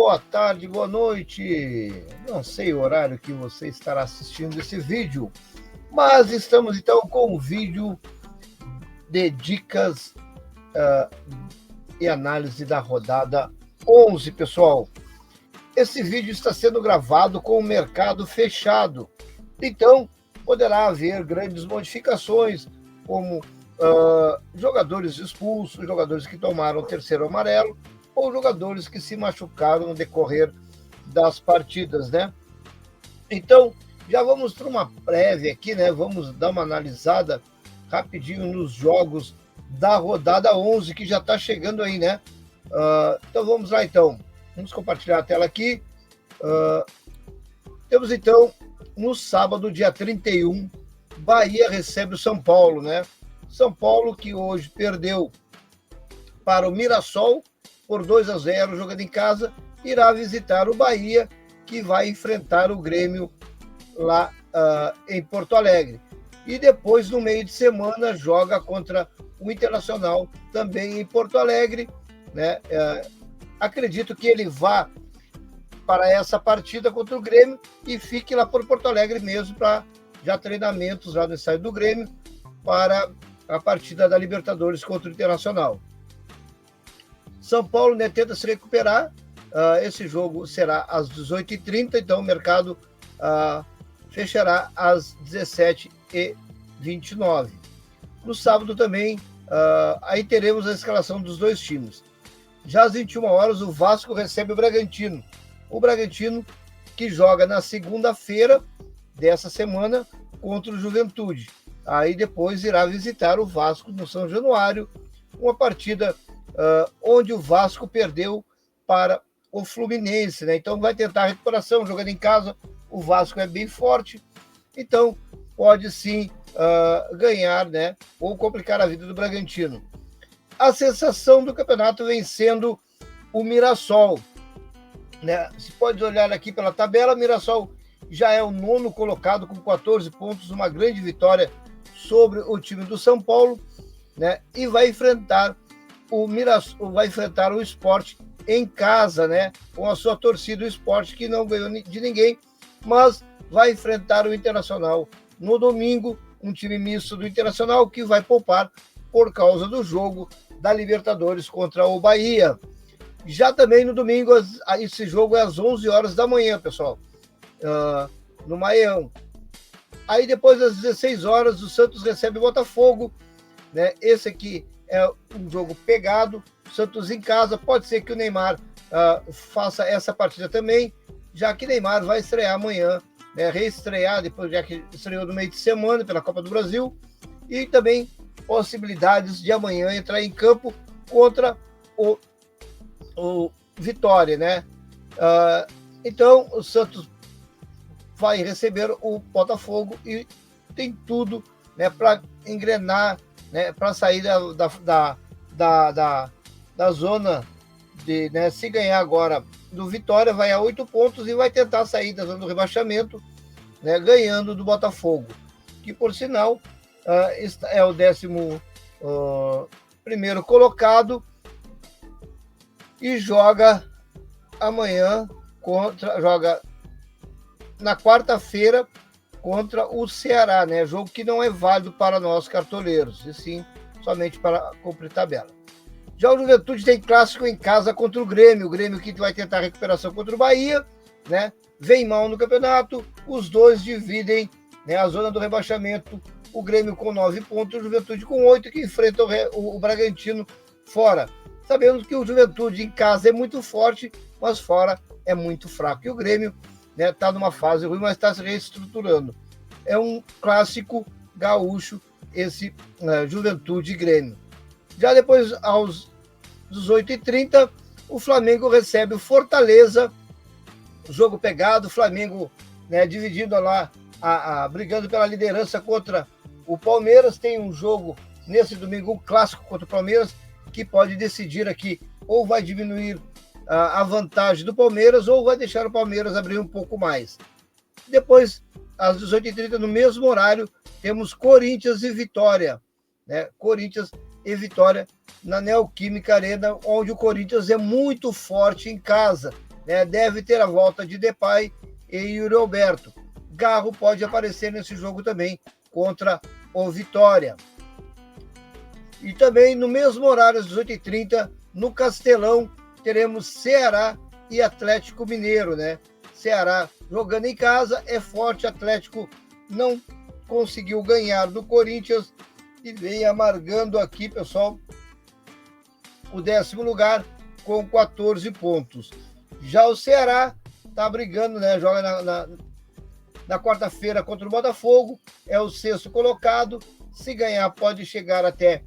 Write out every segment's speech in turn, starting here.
boa tarde, boa noite. Não sei o horário que você estará assistindo esse vídeo, mas estamos então com o vídeo de dicas e análise da rodada 11, pessoal. Esse vídeo está sendo gravado com o mercado fechado, então poderá haver grandes modificações, como jogadores expulsos, jogadores que tomaram o terceiro amarelo, ou jogadores que se machucaram no decorrer das partidas, né? Então, já vamos para uma prévia aqui, né? Vamos dar uma analisada rapidinho nos jogos da rodada 11, que já está chegando aí, né? Então, vamos lá, então. Vamos compartilhar a tela aqui. Temos, então, no sábado, dia 31, Bahia recebe o São Paulo, né? São Paulo, que hoje perdeu para o Mirassol por 2-0, jogando em casa, irá visitar o Bahia, que vai enfrentar o Grêmio lá em Porto Alegre. E depois, no meio de semana, joga contra o Internacional, também em Porto Alegre, né? Acredito que ele vá para essa partida contra o Grêmio e fique lá por Porto Alegre mesmo, para já treinamentos lá no estádio do Grêmio para a partida da Libertadores contra o Internacional. São Paulo, né, tenta se recuperar. Esse jogo será às 18h30, então o mercado fechará às 17h29. No sábado também, aí teremos a escalação dos dois times. Já às 21 horas, o Vasco recebe o Bragantino. O Bragantino que joga na segunda-feira dessa semana contra o Juventude. Aí depois irá visitar o Vasco no São Januário, uma partida onde o Vasco perdeu para o Fluminense, né? Então vai tentar a recuperação, jogando em casa. O Vasco é bem forte, então pode sim ganhar, né? Ou complicar a vida do Bragantino. A sensação do campeonato vem sendo o Mirassol, né? Se pode olhar aqui pela tabela, o Mirassol já é o 9º colocado com 14 pontos, uma grande vitória sobre o time do São Paulo, né? E vai enfrentar o Sport em casa, né? Com a sua torcida, o Sport, que não ganhou de ninguém, mas vai enfrentar o Internacional no domingo, um time misto do Internacional que vai poupar por causa do jogo da Libertadores contra o Bahia. Já também no domingo, esse jogo é às 11 horas da manhã, pessoal, no Maião. Aí depois, às 16 horas, o Santos recebe o Botafogo, né? Esse aqui é um jogo pegado, Santos em casa. Pode ser que o Neymar faça essa partida também, já que Neymar vai estrear amanhã, né? Reestrear, depois, já que estreou no meio de semana pela Copa do Brasil, e também possibilidades de amanhã entrar em campo contra o Vitória, né? Então, o Santos vai receber o Botafogo e tem tudo, né, para engrenar, né, para sair da zona de, né, se ganhar agora do Vitória, vai a 8 pontos e vai tentar sair da zona do rebaixamento, né, ganhando do Botafogo, que por sinal é o 11º colocado e joga amanhã joga na quarta-feira contra o Ceará, né? Jogo que não é válido para nós cartoleiros, e sim somente para cumprir tabela. Já o Juventude tem clássico em casa contra o Grêmio que vai tentar a recuperação contra o Bahia, né? Vem mal no campeonato, os dois dividem, né, a zona do rebaixamento, o Grêmio com 9 pontos, o Juventude com 8, que enfrenta o Bragantino fora. Sabemos que o Juventude em casa é muito forte, mas fora é muito fraco. E o Grêmio, né, tá numa fase ruim, mas está se reestruturando. É um clássico gaúcho, esse Juventude e Grêmio. Já depois, aos 18h30, o Flamengo recebe o Fortaleza, jogo pegado, o Flamengo, né, dividindo lá, brigando pela liderança contra o Palmeiras. Tem um jogo nesse domingo, um clássico contra o Palmeiras, que pode decidir aqui, ou vai diminuir a vantagem do Palmeiras, ou vai deixar o Palmeiras abrir um pouco mais. Depois, às 18h30, no mesmo horário, temos Corinthians e Vitória, né? Corinthians e Vitória na Neoquímica Arena, onde o Corinthians é muito forte em casa. né? Deve ter a volta de Depay e Yuri Alberto. Garro pode aparecer nesse jogo também contra o Vitória. E também no mesmo horário, às 18h30, no Castelão, teremos Ceará e Atlético Mineiro, né? Ceará jogando em casa, é forte, Atlético não conseguiu ganhar do Corinthians e vem amargando aqui, pessoal, o 10º lugar com 14 pontos. Já o Ceará tá brigando, né? Joga na quarta-feira contra o Botafogo, é o 6º colocado. Se ganhar, pode chegar até,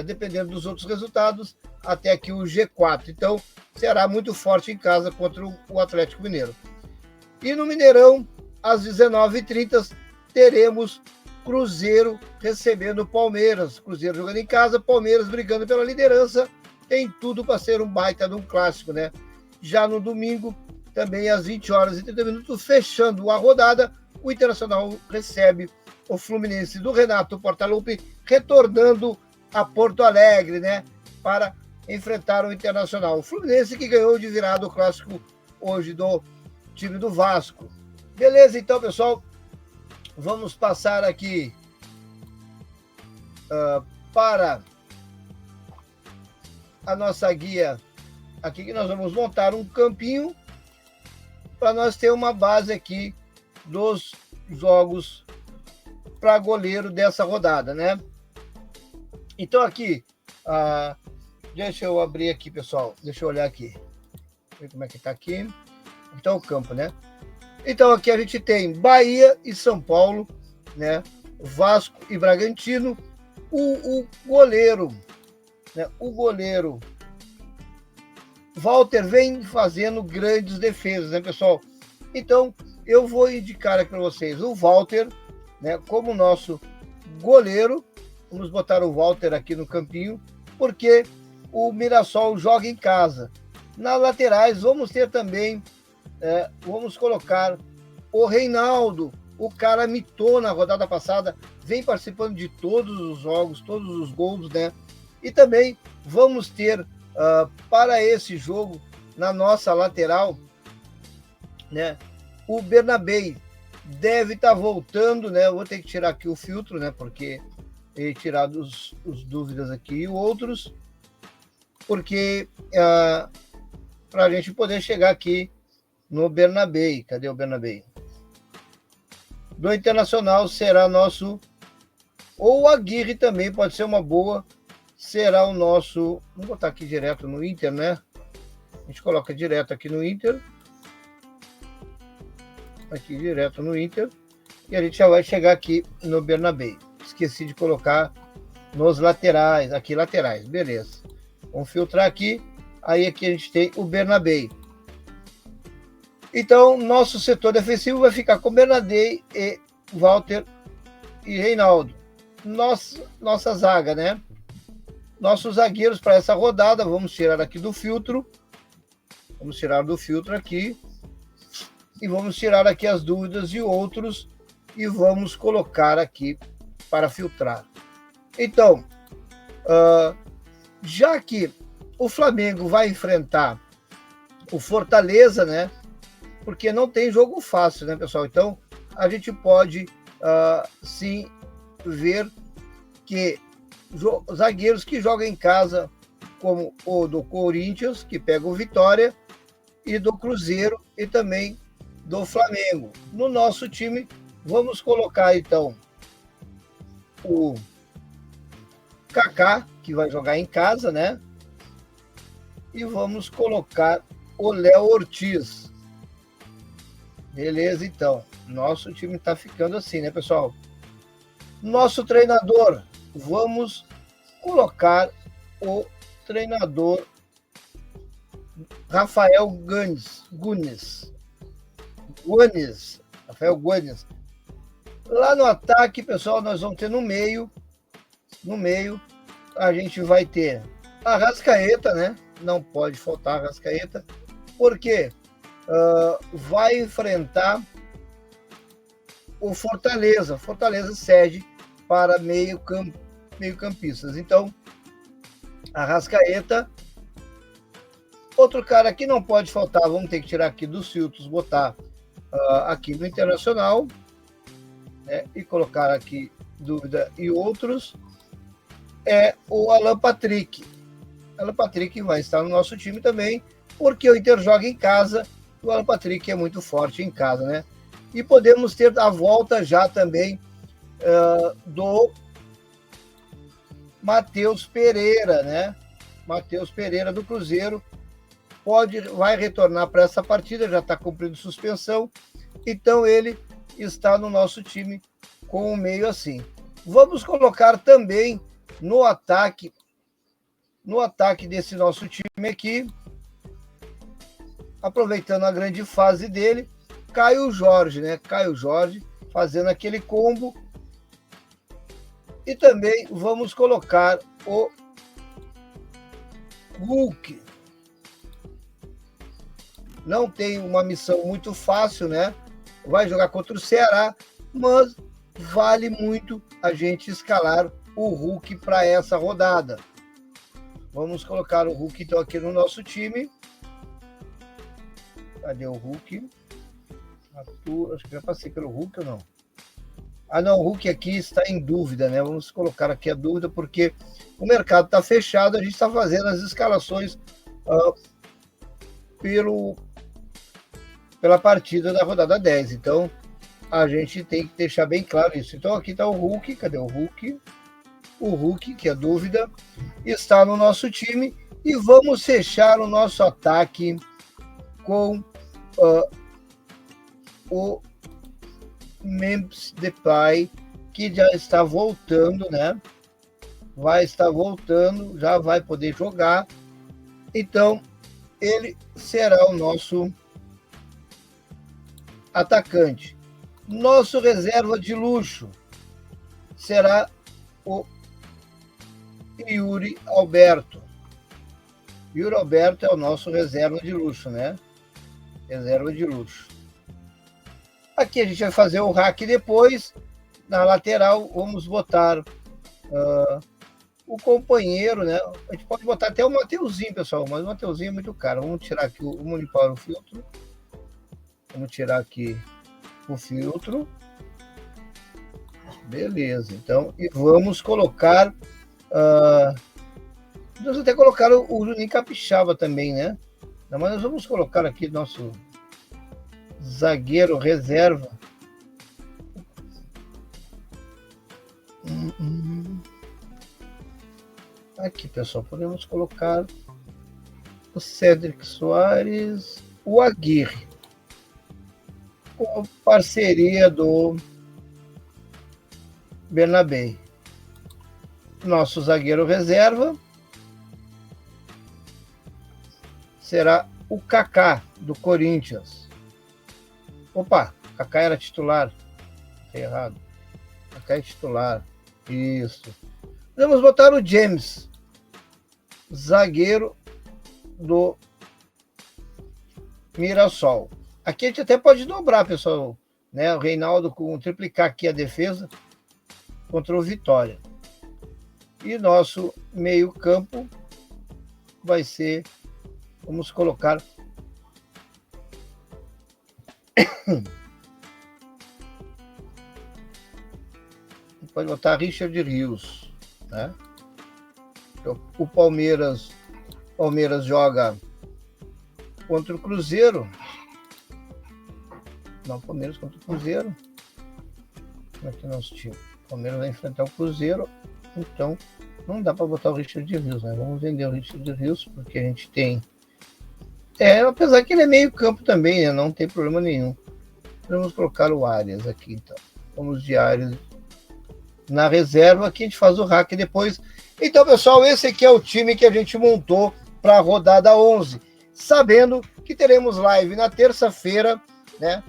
dependendo dos outros resultados, até aqui o G4. Então, Ceará muito forte em casa contra o Atlético Mineiro. E no Mineirão, às 19h30, teremos Cruzeiro recebendo o Palmeiras. Cruzeiro jogando em casa, Palmeiras brigando pela liderança. Tem tudo para ser um baita de um clássico, né? Já no domingo, também às 20h30, fechando a rodada, o Internacional recebe o Fluminense do Renato Portaluppi, retornando a Porto Alegre, né? Para enfrentar o Internacional. O Fluminense que ganhou de virada o clássico hoje do time do Vasco. Beleza, então, pessoal, vamos passar aqui para a nossa guia aqui, que nós vamos montar um campinho para nós ter uma base aqui dos jogos para goleiro dessa rodada, né? Então aqui, deixa eu abrir aqui, pessoal, deixa eu olhar aqui, ver como é que tá aqui. Então o campo, né? Então aqui a gente tem Bahia e São Paulo, né? Vasco e Bragantino. O goleiro, né? O goleiro Walter vem fazendo grandes defesas, né, pessoal? Então eu vou indicar aqui para vocês o Walter, né? Como nosso goleiro. Vamos botar o Walter aqui no campinho, porque o Mirassol joga em casa. Nas laterais vamos ter também, vamos colocar o Reinaldo, o cara mitou na rodada passada, vem participando de todos os jogos, todos os gols, né? E também vamos ter para esse jogo, na nossa lateral, né? O Bernabei deve estar voltando, né? Eu vou ter que tirar aqui o filtro, né? Porque ele tirar os dúvidas aqui e outros, porque para a gente poder chegar aqui no Bernabei. Cadê o Bernabei? Do Internacional será nosso, ou o Aguirre também pode ser uma boa, será o nosso, vamos botar aqui direto no Inter, né? A gente coloca direto aqui no Inter, aqui direto no Inter, e a gente já vai chegar aqui no Bernabei. Esqueci de colocar nos laterais, aqui laterais, beleza. Vamos filtrar aqui, aí aqui a gente tem o Bernabei. Então, nosso setor defensivo vai ficar com Bernabei e Walter e Reinaldo. Nossa zaga, né? Nossos zagueiros para essa rodada, vamos tirar aqui do filtro. Vamos tirar do filtro aqui. E vamos tirar aqui as dúvidas e outros. E vamos colocar aqui para filtrar. Então, já que o Flamengo vai enfrentar o Fortaleza, né? Porque não tem jogo fácil, né, pessoal? Então, a gente pode, sim, ver que zagueiros que jogam em casa, como o do Corinthians, que pega o Vitória, e do Cruzeiro, e também do Flamengo. No nosso time, vamos colocar, então, o Kaká, que vai jogar em casa, né? E vamos colocar o Léo Ortiz. Beleza, então. Nosso time está ficando assim, né, pessoal? Nosso treinador. Vamos colocar o treinador Rafael Gunes. Rafael Gunes. Lá no ataque, pessoal, nós vamos ter no meio, a gente vai ter a Arrascaeta, né? Não pode faltar a Arrascaeta, porque vai enfrentar o Fortaleza. Fortaleza cede para meio-campistas. Então, a Arrascaeta Outro cara que não pode faltar, vamos ter que tirar aqui dos filtros, botar aqui no Internacional, né, e colocar aqui dúvida e outros, é o Alan Patrick. Alan Patrick vai estar no nosso time também, porque o Inter joga em casa, o Alan Patrick é muito forte em casa, né? E podemos ter a volta já também do Matheus Pereira, né? Matheus Pereira do Cruzeiro vai retornar para essa partida, já está cumprindo suspensão, então ele está no nosso time com o meio assim. Vamos colocar também no ataque desse nosso time aqui, aproveitando a grande fase dele, Caio Jorge, né? Caio Jorge fazendo aquele combo. E também vamos colocar o Hulk. Não tem uma missão muito fácil, né? Vai jogar contra o Ceará, mas vale muito a gente escalar o Hulk para essa rodada. Vamos colocar o Hulk então aqui no nosso time. Cadê o Hulk? Acho que já passei pelo Hulk ou não? Ah, não, o Hulk aqui está em dúvida, né? Vamos colocar aqui a dúvida, porque o mercado está fechado, a gente está fazendo as escalações pela partida da rodada 10. Então, a gente tem que deixar bem claro isso. Então, aqui está o Hulk. Cadê o Hulk? O Hulk, que é dúvida, está no nosso time. E vamos fechar o nosso ataque com o Memphis Depay, que já está voltando, né? Vai estar voltando, já vai poder jogar. Então, ele será o nosso atacante. Nosso reserva de luxo será o Yuri Alberto. Yuri Alberto é o nosso reserva de luxo, né? Reserva de luxo. Aqui a gente vai fazer o hack depois. Na lateral, vamos botar o companheiro, né? A gente pode botar até o Mateuzinho, pessoal, mas o Mateuzinho é muito caro. Vamos tirar aqui, vamos limpar o filtro. Vamos tirar aqui o filtro. Beleza, então, e vamos colocar. Vamos até colocar o Juninho Capixaba também, né? Não, mas nós vamos colocar aqui nosso zagueiro reserva. Aqui, pessoal, podemos colocar o Cédric Soares, o Aguirre, com parceria do Bernabé. Nosso zagueiro reserva será o Kaká, do Corinthians. Opa, Kaká era titular. Errado. Kaká é titular. Isso. Vamos botar o James, zagueiro do Mirassol. Aqui a gente até pode dobrar, pessoal, né? O Reinaldo triplicar aqui a defesa contra o Vitória. E nosso meio-campo vai ser, vamos colocar pode botar Richard Rios, né? O Palmeiras joga contra o Cruzeiro. Não, Palmeiras contra o Cruzeiro. Como é que é o nosso time? O Palmeiras vai enfrentar o Cruzeiro, então não dá para botar o Richard Rios, né? Vamos vender o Richard Rios, porque a gente tem. Apesar que ele é meio campo também, né? Não tem problema nenhum. Vamos colocar o Arias aqui, então. Vamos de Arias na reserva, aqui a gente faz o hack depois. Então, pessoal, esse aqui é o time que a gente montou para a rodada 11, sabendo que teremos live na terça-feira, né?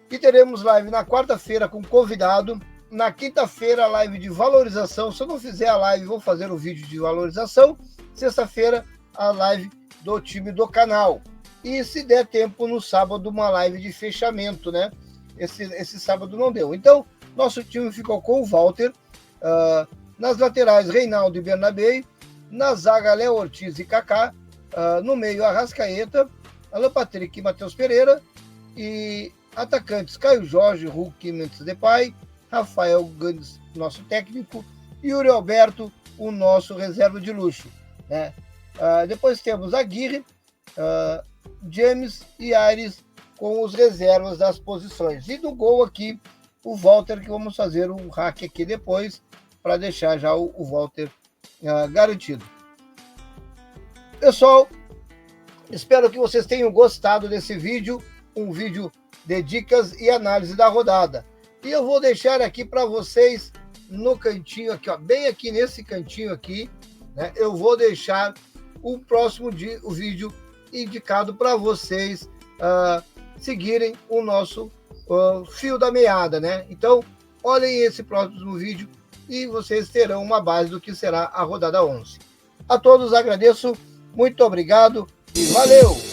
E teremos live na quarta-feira com convidado. Na quinta-feira, live de valorização. Se eu não fizer a live, vou fazer o vídeo de valorização. Sexta-feira, a live do time do canal. E se der tempo, no sábado, uma live de fechamento, né? Esse sábado não deu. Então, nosso time ficou com o Walter. Nas laterais, Reinaldo e Bernabé. Na zaga, Léo Ortiz e Kaká. No meio, Arrascaeta, Alan Patrick e Matheus Pereira. E atacantes, Caio Jorge, Hulk e Memphis Depay. Rafael Gandes, nosso técnico. E Yuri Alberto, o nosso reserva de luxo, né? Depois temos Aguirre, James e Aires com os reservas das posições. E no gol aqui, o Walter, que vamos fazer um hack aqui depois, para deixar já o Walter garantido. Pessoal, espero que vocês tenham gostado desse vídeo, um vídeo de dicas e análise da rodada. E eu vou deixar aqui para vocês no cantinho aqui, ó, bem aqui nesse cantinho aqui, né, eu vou deixar o próximo dia, o vídeo indicado para vocês seguirem o nosso fio da meada, né? Então, olhem esse próximo vídeo e vocês terão uma base do que será a rodada 11. A todos agradeço, muito obrigado e valeu!